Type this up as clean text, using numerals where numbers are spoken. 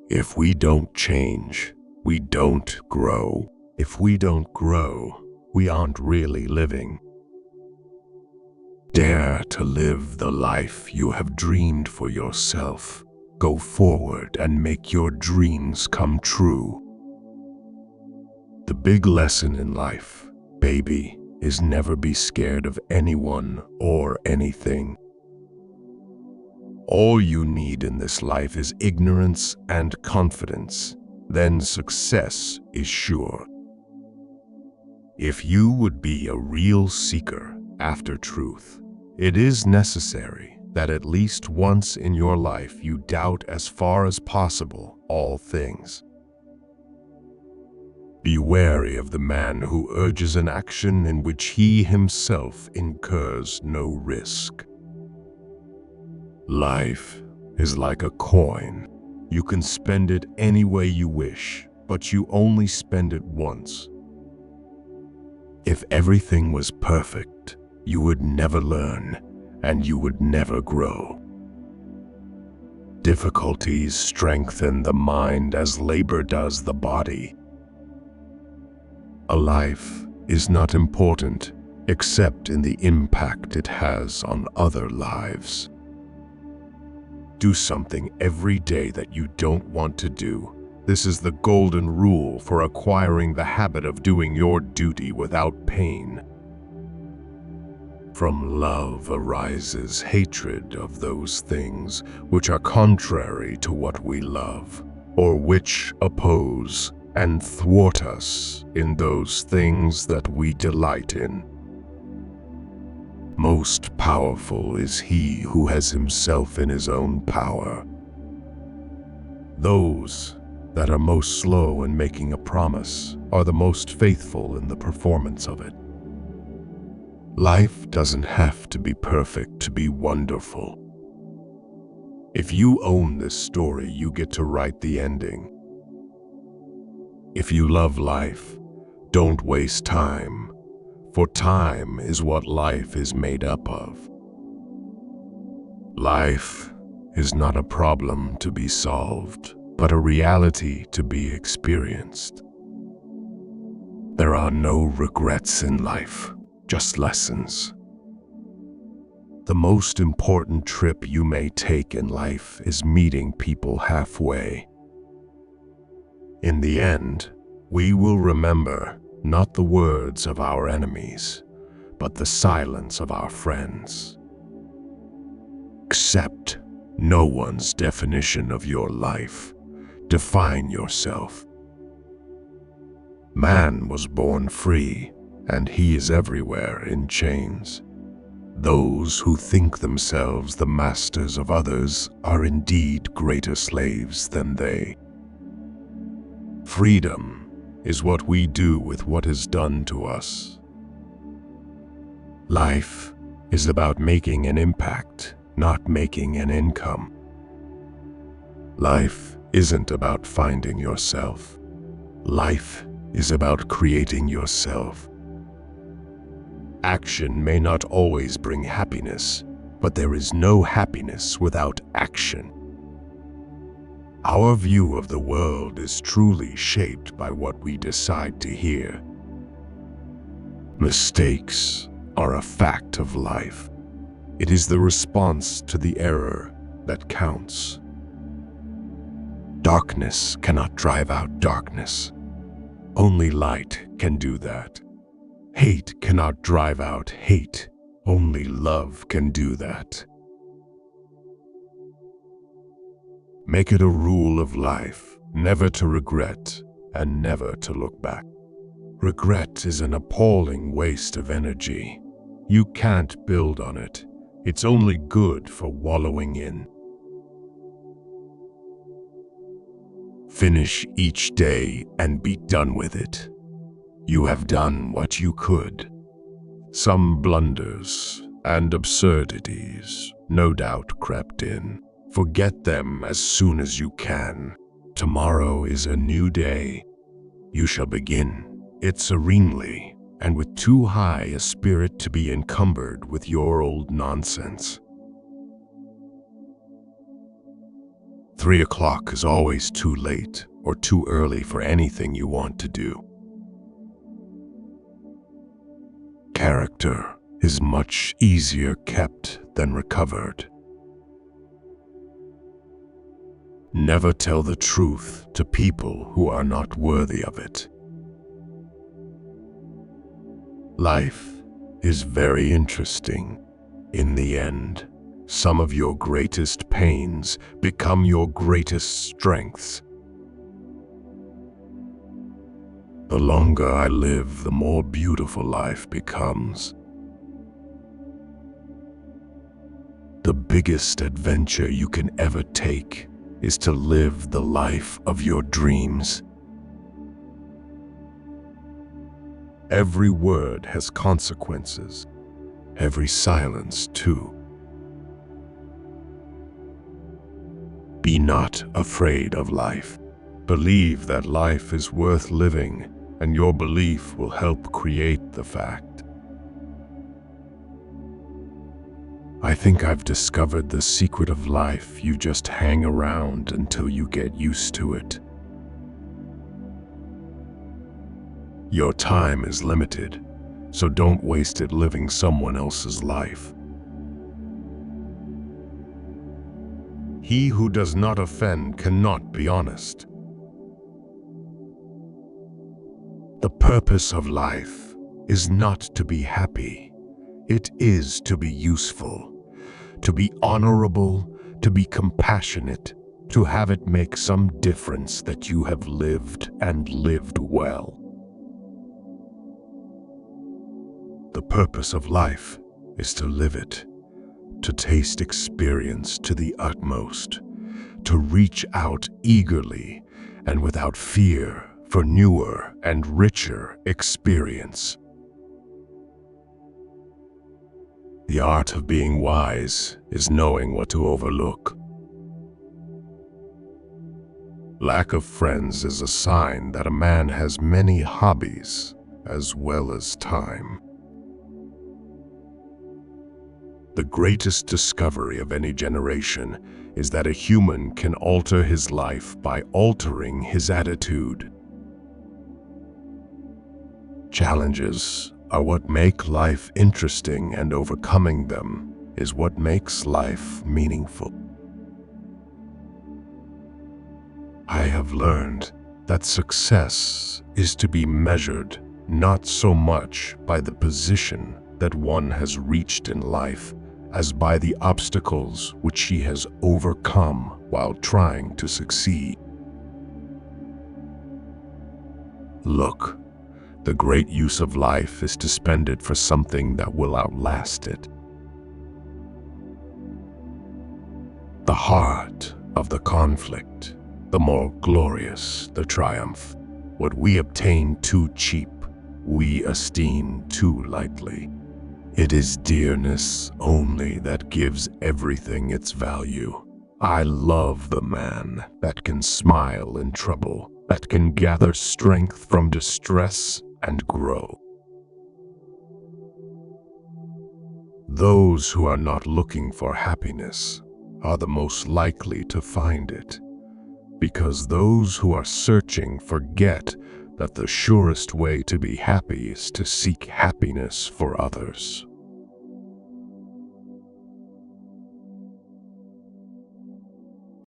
If we don't change, we don't grow. If we don't grow, we aren't really living. Dare to live the life you have dreamed for yourself. Go forward and make your dreams come true. The big lesson in life, baby, is never be scared of anyone or anything. All you need in this life is ignorance and confidence. Then success is sure. If you would be a real seeker after truth, it is necessary that at least once in your life you doubt as far as possible all things. Be wary of the man who urges an action in which he himself incurs no risk. Life is like a coin. You can spend it any way you wish, but you only spend it once. If everything was perfect, you would never learn, and you would never grow. Difficulties strengthen the mind as labor does the body. A life is not important except in the impact it has on other lives. Do something every day that you don't want to do. This is the golden rule for acquiring the habit of doing your duty without pain. From love arises hatred of those things which are contrary to what we love, or which oppose and thwart us in those things that we delight in. Most powerful is he who has himself in his own power. Those that are most slow in making a promise are the most faithful in the performance of it. Life doesn't have to be perfect to be wonderful. If you own this story, you get to write the ending. If you love life, don't waste time, for time is what life is made up of. Life is not a problem to be solved, but a reality to be experienced. There are no regrets in life, just lessons. The most important trip you may take in life is meeting people halfway. In the end, we will remember not the words of our enemies, but the silence of our friends. Accept no one's definition of your life. Define yourself. Man was born free, and he is everywhere in chains. Those who think themselves the masters of others are indeed greater slaves than they. Freedom is what we do with what is done to us. Life is about making an impact, not making an income. Life isn't about finding yourself. Life is about creating yourself. Action may not always bring happiness, but there is no happiness without action. Our view of the world is truly shaped by what we decide to hear. Mistakes are a fact of life. It is the response to the error that counts. Darkness cannot drive out darkness. Only light can do that. Hate cannot drive out hate. Only love can do that. Make it a rule of life, never to regret and never to look back. Regret is an appalling waste of energy. You can't build on it. It's only good for wallowing in. Finish each day and be done with it. You have done what you could. Some blunders and absurdities no doubt crept in. Forget them as soon as you can. Tomorrow is a new day. You shall begin it serenely and with too high a spirit to be encumbered with your old nonsense. 3 o'clock is always too late or too early for anything you want to do. Character is much easier kept than recovered. Never tell the truth to people who are not worthy of it. Life is very interesting. In the end, some of your greatest pains become your greatest strengths. The longer I live, the more beautiful life becomes. The biggest adventure you can ever take is to live the life of your dreams. Every word has consequences, every silence too. Be not afraid of life. Believe that life is worth living, and your belief will help create the fact. I think I've discovered the secret of life. You just hang around until you get used to it. Your time is limited, so don't waste it living someone else's life. He who does not offend cannot be honest. The purpose of life is not to be happy. It is to be useful, to be honorable, to be compassionate, to have it make some difference that you have lived and lived well. The purpose of life is to live it, to taste experience to the utmost, to reach out eagerly and without fear for newer and richer experience. The art of being wise is knowing what to overlook. Lack of friends is a sign that a man has many hobbies as well as time. The greatest discovery of any generation is that a human can alter his life by altering his attitude. Challenges are what make life interesting, and overcoming them is what makes life meaningful. I have learned that success is to be measured not so much by the position that one has reached in life as by the obstacles which she has overcome while trying to succeed. Look, the great use of life is to spend it for something that will outlast it. The heart of the conflict, the more glorious the triumph. What we obtain too cheap, we esteem too lightly. It is dearness only that gives everything its value. I love the man that can smile in trouble, that can gather strength from distress and grow. Those who are not looking for happiness are the most likely to find it, because those who are searching forget that the surest way to be happy is to seek happiness for others.